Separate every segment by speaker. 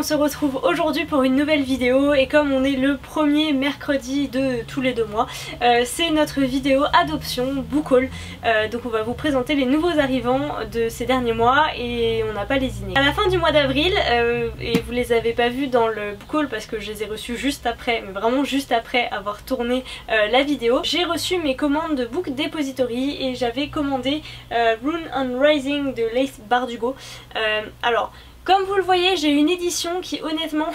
Speaker 1: on se retrouve aujourd'hui pour une nouvelle vidéo et comme on est le premier mercredi de tous les 2 mois, c'est notre vidéo adoption book haul. Donc on va vous présenter les nouveaux arrivants de ces derniers mois et on n'a pas lésiné. À la fin du mois d'avril, et vous les avez pas vus dans le book haul parce que je les ai reçus juste après, mais vraiment juste après avoir tourné la vidéo, j'ai reçu mes commandes de Book Depository et j'avais commandé Rune and Rising de Lace Bardugo. Alors comme vous le voyez, j'ai une édition qui honnêtement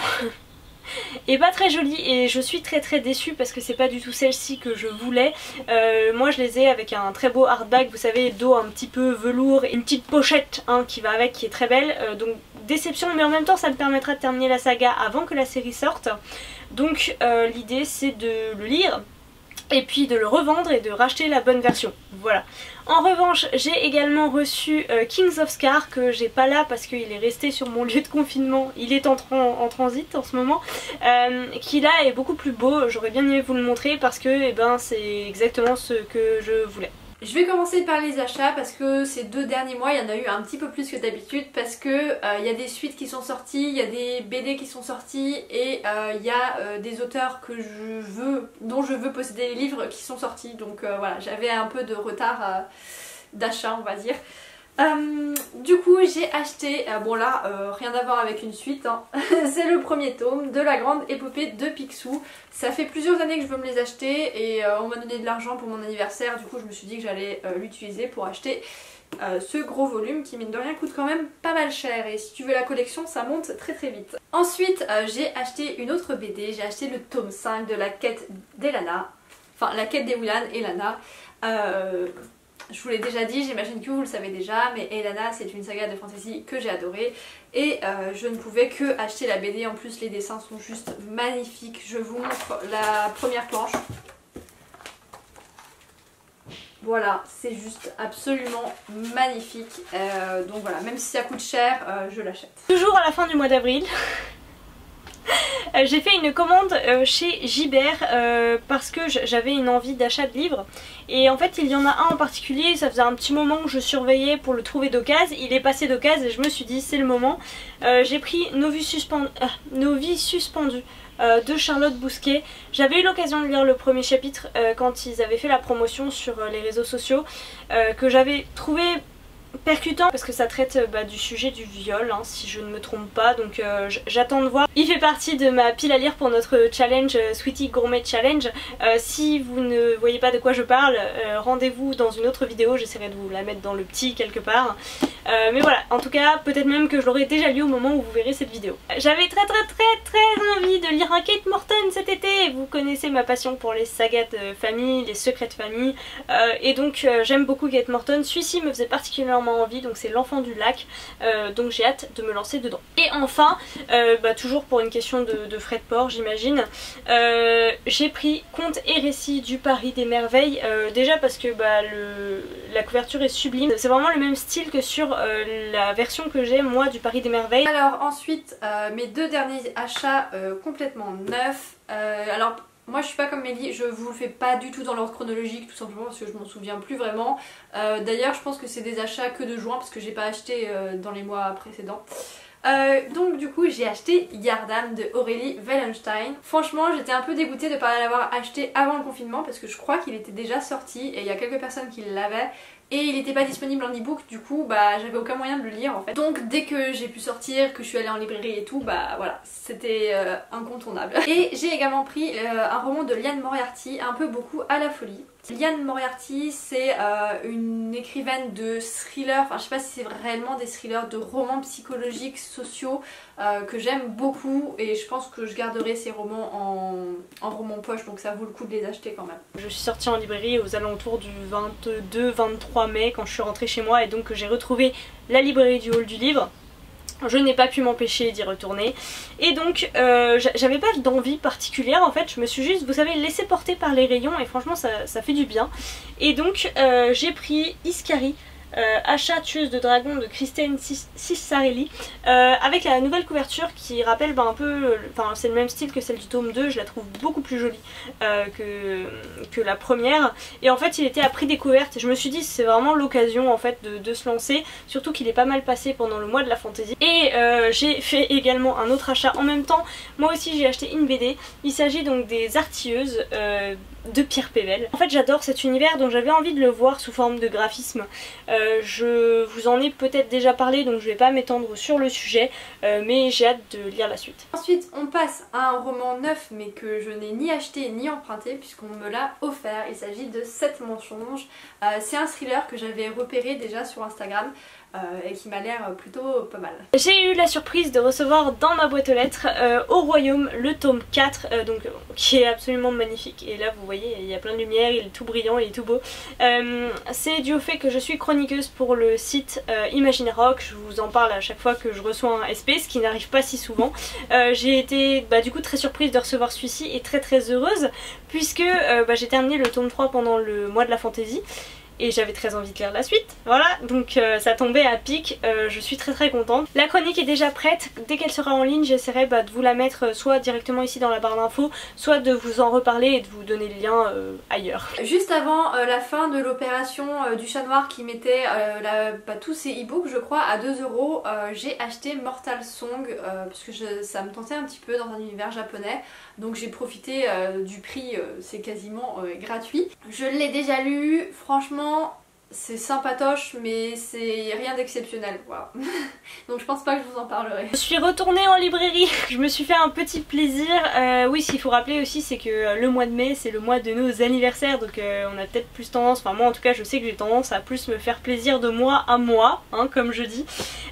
Speaker 1: est pas très jolie et je suis très déçue parce que c'est pas du tout celle-ci que je voulais. Moi je les ai avec un très beau hardback, vous savez, dos un petit peu velours et une petite pochette qui va avec qui est très belle. Donc déception, mais en même temps ça me permettra de terminer la saga avant que la série sorte. Donc l'idée c'est de le lire et puis de le revendre et de racheter la bonne version. Voilà. En revanche, j'ai également reçu Kings of Scar que j'ai pas là parce qu'il est resté sur mon lieu de confinement. Il est en transit en ce moment. Qui là est beaucoup plus beau. J'aurais bien aimé vous le montrer parce que c'est exactement ce que je voulais.
Speaker 2: Je vais commencer par les achats parce que ces 2 derniers mois il y en a eu un petit peu plus que d'habitude parce que il y a des suites qui sont sorties, il y a des BD qui sont sortis et il y a des auteurs dont je veux posséder les livres qui sont sortis, donc voilà, j'avais un peu de retard d'achat on va dire. Du coup j'ai acheté, bon là rien à voir avec une suite, hein. C'est le premier tome de la grande épopée de Picsou. Ça fait plusieurs années que je veux me les acheter et on m'a donné de l'argent pour mon anniversaire, du coup je me suis dit que j'allais l'utiliser pour acheter ce gros volume qui mine de rien coûte quand même pas mal cher et si tu veux la collection ça monte très vite. Ensuite j'ai acheté une autre BD, j'ai acheté le tome 5 de la quête d'Elana, enfin la quête d'Ewilan et Lana. Je vous l'ai déjà dit, j'imagine que vous le savez déjà, mais Elana c'est une saga de fantasy que j'ai adorée et je ne pouvais que acheter la BD. En plus les dessins sont juste magnifiques. Je vous montre la première planche. Voilà, c'est juste absolument magnifique. Donc voilà, même si ça coûte cher, je l'achète.
Speaker 1: Toujours à la fin du mois d'avril. J'ai fait une commande chez Gibert parce que j'avais une envie d'achat de livres et en fait il y en a un en particulier, ça faisait un petit moment que je surveillais pour le trouver d'occasion, il est passé d'occasion et je me suis dit c'est le moment. J'ai pris Nos vies suspendues de Charlotte Bousquet. J'avais eu l'occasion de lire le premier chapitre quand ils avaient fait la promotion sur les réseaux sociaux que j'avais trouvé percutant parce que ça traite du sujet du viol si je ne me trompe pas, donc j'attends de voir. Il fait partie de ma pile à lire pour notre challenge Sweetie Gourmet Challenge. Si vous ne voyez pas de quoi je parle, rendez-vous dans une autre vidéo, j'essaierai de vous la mettre dans le petit quelque part. Mais voilà, en tout cas peut-être même que je l'aurai déjà lu au moment où vous verrez cette vidéo. J'avais très envie de lire un Kate Morton cet été. Vous connaissez ma passion pour les sagas de famille, les secrets de famille, et donc j'aime beaucoup Kate Morton. Celui-ci me faisait particulièrement envie, donc c'est L'Enfant du Lac, donc j'ai hâte de me lancer dedans. Et enfin, toujours pour une question de frais de port j'imagine, j'ai pris Contes et récits du Paris des Merveilles, déjà parce que la couverture est sublime, c'est vraiment le même style que sur la version que j'ai moi du Paris des Merveilles.
Speaker 2: Alors ensuite mes 2 derniers achats complètement neufs. Alors moi je suis pas comme Mélie, je vous le fais pas du tout dans l'ordre chronologique tout simplement parce que je m'en souviens plus vraiment. D'ailleurs je pense que c'est des achats que de juin parce que j'ai pas acheté dans les mois précédents. Donc du coup j'ai acheté Yardam de Aurélie Wallenstein. Franchement j'étais un peu dégoûtée de ne pas l'avoir acheté avant le confinement parce que je crois qu'il était déjà sorti et il y a quelques personnes qui l'avaient. Et il n'était pas disponible en e-book, du coup j'avais aucun moyen de le lire en fait. Donc dès que j'ai pu sortir, que je suis allée en librairie et tout, voilà, c'était incontournable. Et j'ai également pris un roman de Liane Moriarty, un peu beaucoup à la folie. Liane Moriarty c'est une écrivaine de thrillers, enfin je sais pas si c'est réellement des thrillers, de romans psychologiques, sociaux que j'aime beaucoup et je pense que je garderai ces romans en roman poche, donc ça vaut le coup de les acheter quand même.
Speaker 1: Je suis sortie en librairie aux alentours du 22-23 mai quand je suis rentrée chez moi et donc j'ai retrouvé la librairie du hall du livre. Je n'ai pas pu m'empêcher d'y retourner et donc j'avais pas d'envie particulière en fait, je me suis juste, vous savez, laissée porter par les rayons et franchement ça fait du bien. Et donc j'ai pris Iskari achat tueuse de dragons de Christine Cissarelli, avec la nouvelle couverture qui rappelle un peu, enfin c'est le même style que celle du tome 2, je la trouve beaucoup plus jolie que la première, et en fait il était à prix découverte et je me suis dit c'est vraiment l'occasion en fait de se lancer, surtout qu'il est pas mal passé pendant le mois de la fantasy. Et j'ai fait également un autre achat en même temps, moi aussi j'ai acheté une BD, il s'agit donc des Artilleuses de Pierre Pével. En fait j'adore cet univers donc j'avais envie de le voir sous forme de graphisme. Je vous en ai peut-être déjà parlé donc je vais pas m'étendre sur le sujet, mais j'ai hâte de lire la suite.
Speaker 2: Ensuite on passe à un roman neuf mais que je n'ai ni acheté ni emprunté puisqu'on me l'a offert. Il s'agit de 7 mensonges. C'est un thriller que j'avais repéré déjà sur Instagram et qui m'a l'air plutôt pas mal.
Speaker 1: J'ai eu la surprise de recevoir dans ma boîte aux lettres Au Royaume le tome 4 donc, qui est absolument magnifique, et là vous voyez il y a plein de lumière, il est tout brillant, il est tout beau. C'est dû au fait que je suis chroniqueuse pour le site Imaginerock, je vous en parle à chaque fois que je reçois un SP, ce qui n'arrive pas si souvent. J'ai été du coup très surprise de recevoir celui-ci et très heureuse puisque j'ai terminé le tome 3 pendant le mois de la fantasy. Et j'avais très envie de lire la suite, voilà, donc ça tombait à pic, je suis très contente. La chronique est déjà prête, dès qu'elle sera en ligne j'essaierai de vous la mettre soit directement ici dans la barre d'infos, soit de vous en reparler et de vous donner le lien ailleurs.
Speaker 2: Juste avant la fin de l'opération du chat noir qui mettait tous ces e-books je crois à 2 €, j'ai acheté Mortal Song parce que ça me tentait un petit peu dans un univers japonais, donc j'ai profité du prix, c'est quasiment gratuit. Je l'ai déjà lu, franchement c'est sympatoche mais c'est rien d'exceptionnel, voilà. Donc je pense pas que je vous en parlerai.
Speaker 1: Je suis retournée en librairie, je me suis fait un petit plaisir. Oui, ce qu'il faut rappeler aussi c'est que le mois de mai c'est le mois de nos anniversaires, donc on a peut-être plus tendance, enfin moi en tout cas je sais que j'ai tendance à plus me faire plaisir de mois à mois, hein, comme je dis.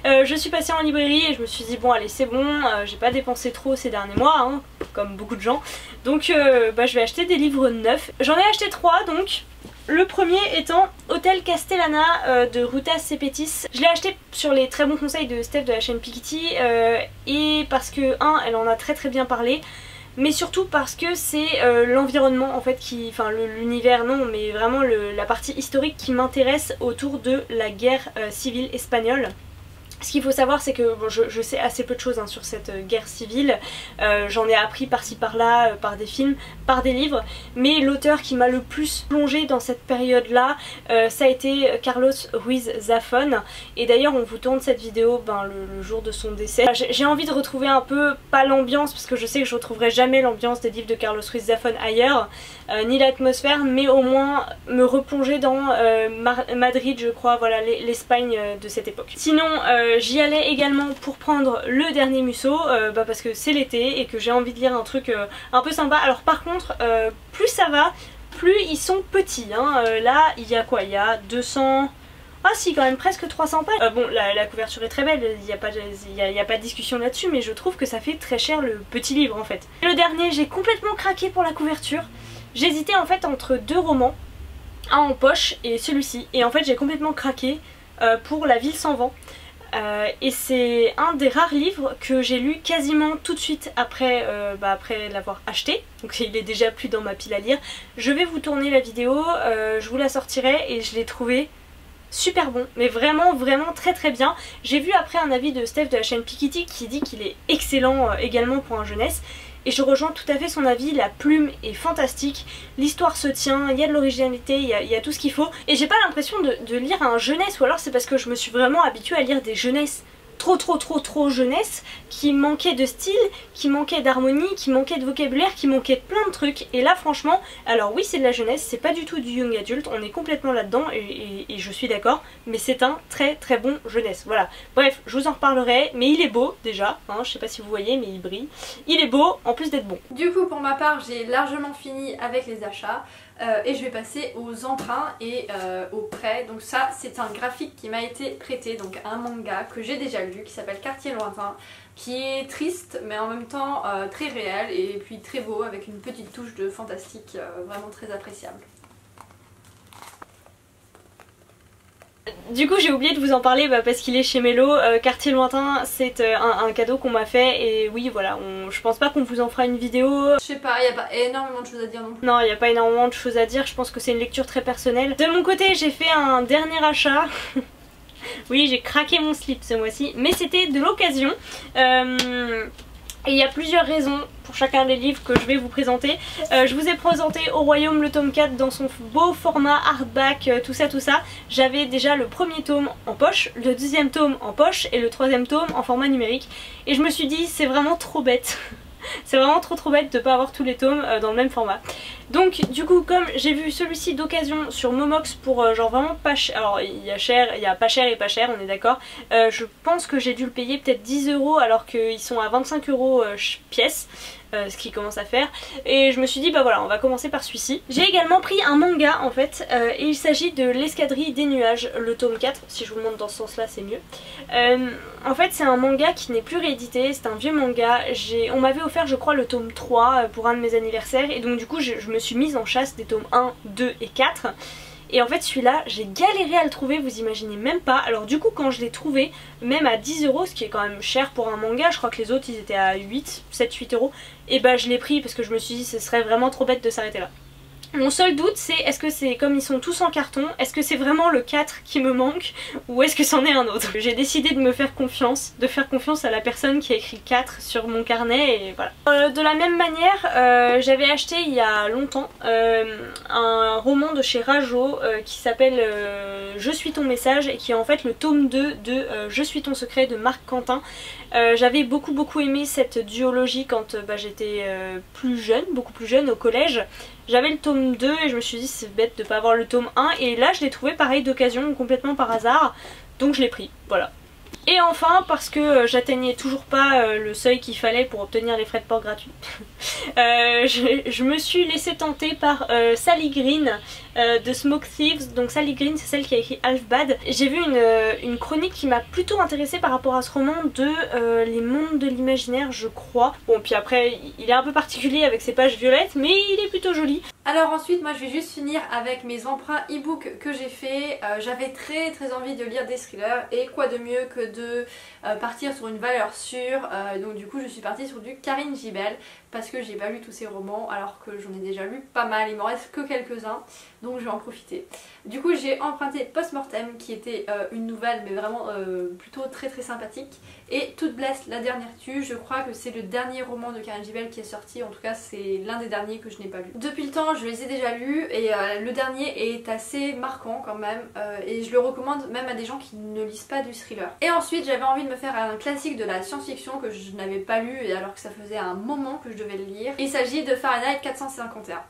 Speaker 1: Je suis passée en librairie et je me suis dit bon allez c'est bon, j'ai pas dépensé trop ces derniers mois, hein, comme beaucoup de gens, donc je vais acheter des livres neufs. J'en ai acheté 3 donc. Le premier étant Hôtel Castellana de Ruta Sepetys. Je l'ai acheté sur les très bons conseils de Steph de la chaîne Piketty et parce que elle en a très bien parlé, mais surtout parce que c'est l'environnement en fait qui, enfin l'univers non, mais vraiment la partie historique qui m'intéresse autour de la guerre civile espagnole. Ce qu'il faut savoir c'est que bon, je sais assez peu de choses sur cette guerre civile, j'en ai appris par-ci par-là, par des films, par des livres, mais l'auteur qui m'a le plus plongé dans cette période là, ça a été Carlos Ruiz Zafón, et d'ailleurs on vous tourne cette vidéo le jour de son décès. J'ai envie de retrouver un peu, pas l'ambiance parce que je sais que je retrouverai jamais l'ambiance des livres de Carlos Ruiz Zafón ailleurs, ni l'atmosphère, mais au moins me replonger dans Madrid je crois, voilà l'Espagne de cette époque. Sinon j'y allais également pour prendre le dernier Musso, parce que c'est l'été et que j'ai envie de lire un truc un peu sympa. Alors par contre, plus ça va, plus ils sont petits. Là, il y a quoi? Il y a 200... Ah si, quand même presque 300 pages. Bon, la couverture est très belle, il n'y a pas de discussion là-dessus, mais je trouve que ça fait très cher le petit livre en fait. Et le dernier, j'ai complètement craqué pour la couverture. J'hésitais en fait entre 2 romans, un en poche et celui-ci. Et en fait, j'ai complètement craqué pour La Ville sans vent. Et c'est un des rares livres que j'ai lu quasiment tout de suite après l'avoir acheté, donc il est déjà plus dans ma pile à lire. Je vais vous tourner la vidéo, je vous la sortirai, et je l'ai trouvé super bon, mais vraiment très bien. J'ai vu après un avis de Steph de la chaîne Piketty qui dit qu'il est excellent également pour un jeunesse. Et je rejoins tout à fait son avis, la plume est fantastique, l'histoire se tient, il y a de l'originalité, il y a tout ce qu'il faut. Et j'ai pas l'impression de lire un jeunesse, ou alors c'est parce que je me suis vraiment habituée à lire des jeunesses trop jeunesse, qui manquait de style, qui manquait d'harmonie, qui manquait de vocabulaire, qui manquait de plein de trucs. Et là franchement, alors oui c'est de la jeunesse, c'est pas du tout du young adulte, on est complètement là-dedans et je suis d'accord, mais c'est un très bon jeunesse, voilà. Bref, je vous en reparlerai, mais il est beau déjà, je sais pas si vous voyez mais il brille. Il est beau en plus d'être bon. Du coup pour ma part j'ai largement fini avec les achats. Et je vais passer aux emprunts et aux prêts. Donc ça c'est un graphique qui m'a été prêté, donc un manga que j'ai déjà lu qui s'appelle Quartier Lointain, qui est triste mais en même temps très réel et puis très beau avec une petite touche de fantastique vraiment très appréciable. Du coup j'ai oublié de vous en parler parce qu'il est chez Mello. Quartier Lointain c'est un cadeau qu'on m'a fait et oui voilà, je pense pas qu'on vous en fera une vidéo. Je sais pas, il n'y a pas énormément de choses à dire non plus. Non, il n'y a pas énormément de choses à dire, je pense que c'est une lecture très personnelle. De mon côté j'ai fait un dernier achat. Oui, j'ai craqué mon slip ce mois-ci, mais c'était de l'occasion. Et il y a plusieurs raisons pour chacun des livres que je vais vous présenter. Je vous ai présenté Au Royaume le tome 4 dans son beau format hardback, tout ça. J'avais déjà le premier tome en poche, le deuxième tome en poche et le troisième tome en format numérique. Et je me suis dit c'est vraiment trop bête. C'est vraiment trop bête de pas avoir tous les tomes dans le même format. Donc du coup comme j'ai vu celui-ci d'occasion sur Momox pour genre vraiment pas cher, alors il y a cher, il y a pas cher et pas cher, on est d'accord, je pense que j'ai dû le payer peut-être 10 € alors qu'ils sont à 25 € pièce. Ce qui commence à faire, et je me suis dit bah voilà, on va commencer par celui-ci. J'ai également pris un manga en fait, et il s'agit de L'escadrille des nuages, le tome 4, si je vous le montre dans ce sens là c'est mieux. En fait c'est un manga qui n'est plus réédité, c'est un vieux manga, on m'avait offert je crois le tome 3 pour un de mes anniversaires, et donc du coup je me suis mise en chasse des tomes 1, 2 et 4. Et en fait celui-là j'ai galéré à le trouver, vous imaginez même pas. Alors du coup quand je l'ai trouvé, même à 10 €, ce qui est quand même cher pour un manga, je crois que les autres ils étaient à 7-8 €, et bah je l'ai pris parce que je me suis dit ce serait vraiment trop bête de s'arrêter là. Mon seul doute c'est est-ce que c'est comme ils sont tous en carton, est-ce que c'est vraiment le 4 qui me manque ou est-ce que c'en est un autre. J'ai décidé de me faire confiance, de faire confiance à la personne qui a écrit 4 sur mon carnet et voilà. De la même manière, j'avais acheté il y a longtemps un roman de chez Rajo qui s'appelle Je suis ton message et qui est en fait le tome 2 de Je suis ton secret de Marc Quentin. J'avais beaucoup aimé cette duologie quand j'étais beaucoup plus jeune au collège. J'avais le tome 2 et je me suis dit c'est bête de pas avoir le tome 1, et là je l'ai trouvé pareil d'occasion, complètement par hasard, donc je l'ai pris, voilà. Et enfin, parce que j'atteignais toujours pas le seuil qu'il fallait pour obtenir les frais de port gratuits, je me suis laissée tenter par Sally Green de Smoke Thieves. Donc Sally Green c'est celle qui a écrit Half Bad. J'ai vu une chronique qui m'a plutôt intéressée par rapport à ce roman de Les Mondes de l'Imaginaire je crois. Bon puis après il est un peu particulier avec ses pages violettes mais il est plutôt joli.
Speaker 2: Alors ensuite moi je vais juste finir avec mes emprunts e-book que j'ai fait. J'avais très envie de lire des thrillers et quoi de mieux que de partir sur une valeur sûre. Donc du coup je suis partie sur du Karine Gibel parce que j'ai pas lu tous ses romans alors que j'en ai déjà lu pas mal, il m'en reste que quelques-uns donc je vais en profiter. Du coup j'ai emprunté Postmortem qui était une nouvelle mais vraiment plutôt très sympathique, et Toute blesse la dernière tue, je crois que c'est le dernier roman de Karine Gibel qui est sorti, en tout cas c'est l'un des derniers que je n'ai pas lu. Depuis le temps je les ai déjà lus et le dernier est assez marquant quand même, et je le recommande même à des gens qui ne lisent pas du thriller. Et ensuite j'avais envie de me faire un classique de la science-fiction que je n'avais pas lu et alors que ça faisait un moment que je devais le lire. Il s'agit de Fahrenheit 451.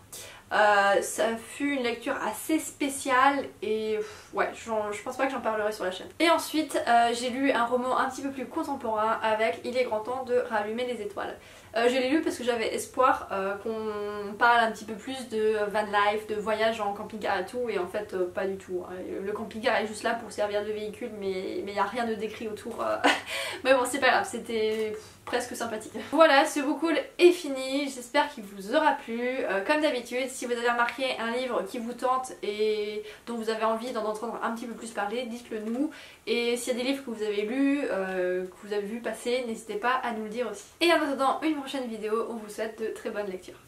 Speaker 2: Ça fut une lecture assez spéciale et ouais, je pense pas que j'en parlerai sur la chaîne. Et ensuite j'ai lu un roman un petit peu plus contemporain avec Il est grand temps de rallumer les étoiles. Je l'ai lu parce que j'avais espoir qu'on parle un petit peu plus de van life, de voyage en camping-car et tout, et en fait pas du tout. Le camping-car est juste là pour servir de véhicule mais il n'y a rien de décrit autour. Mais bon c'est pas grave, c'était presque sympathique. Voilà, ce book haul est fini, j'espère qu'il vous aura plu. Comme d'habitude, si vous avez remarqué un livre qui vous tente et dont vous avez envie d'en entendre un petit peu plus parler, dites-le nous. Et s'il y a des livres que vous avez lus, que vous avez vu passer, n'hésitez pas à nous le dire aussi. Et en attendant une prochaine vidéo, on vous souhaite de très bonnes lectures.